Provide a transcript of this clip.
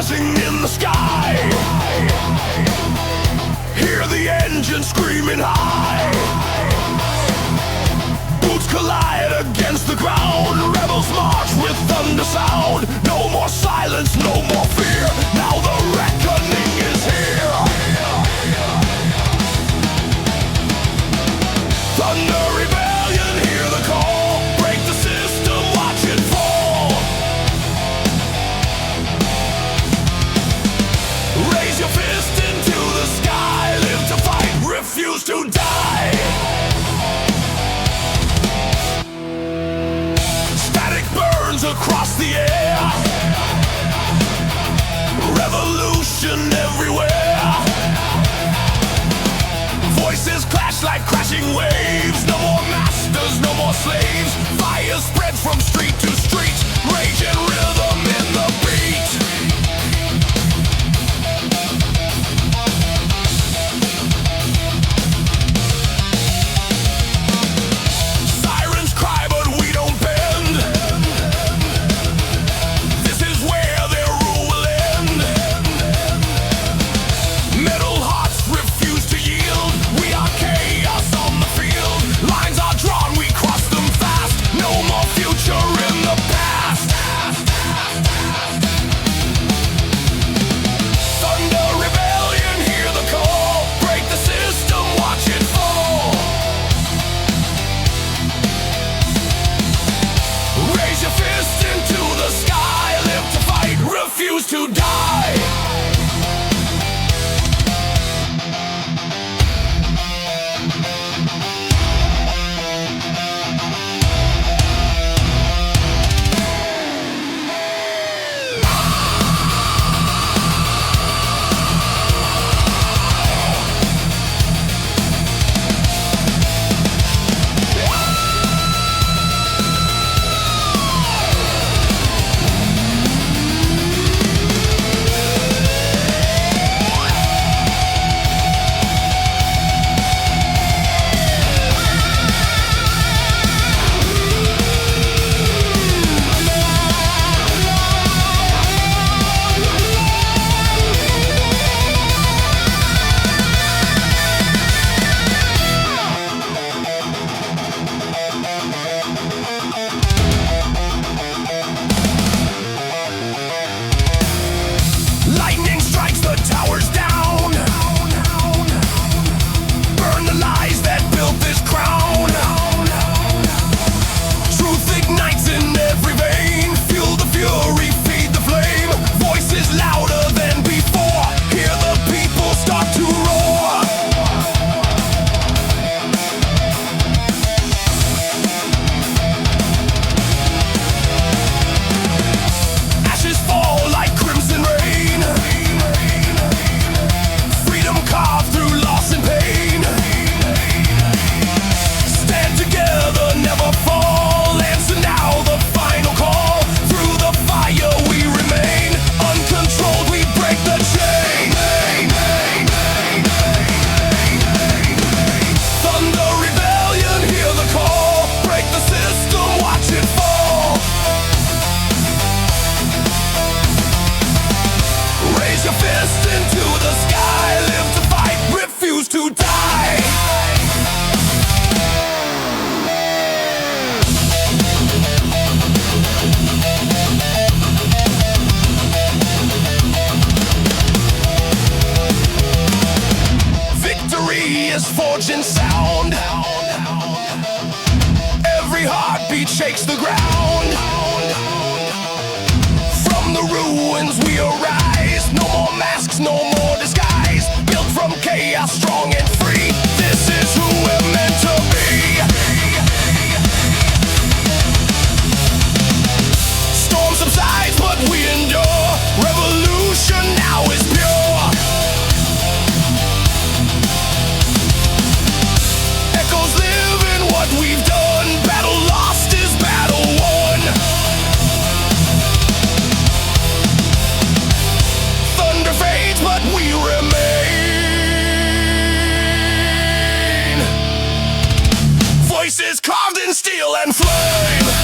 buzzing in the sky. Hear the engine screaming high. Boots collide against the ground. Rebels march with thunder sound. No more silence, no more fear. Now the reckoning is here. Thunder rebellion, hear the call. Break the system, watch it fall. Raise your fist into the sky. Live to fight, refuse to die. Static burns across the air. Revolution everywhere. Voices clash like crashing waves. No more masters, no more slaves. Fire spreads from street to street. Rage and rhythm in the beat. Sirens cry but we don't bend. This is where their rule will end. Metal hearts refuse to yield. We are chaos on the field. Lines are drawn, we cross them fast. No more future in the past. Thunder rebellion, hear the call. Break the system, watch it fall. Raise your fist into the sky. Live to fight, refuse to die. Lightning strikes the towers down. Burn the lies that built this crown. Truth ignites in every vein. Fuel the fury, feed the flame. Voices louder than before. Hear the people start to roar. Ashes fall like crimson rain. Freedom carved through loss and pain. Stand together, never fall. Answer now the final call. Through the fire we remain. Uncontrolled we break the chain. Thunder rebellion, hear the call. Break the system, watch it fall. Raise your fist into the sky. Live to fight, refuse to die. Victory is forged in sound. Every heartbeat shakes the ground. From the ruins we arise. No more masks, no more disguise. Built from chaos, strong and free. This is who we're meant to be. Storm subsides, but we endure. Revolution now is pure. Echoes live in what we've done. Battle lost is battle won. Thunder fades, but we remain. Voices carved in steel and flame.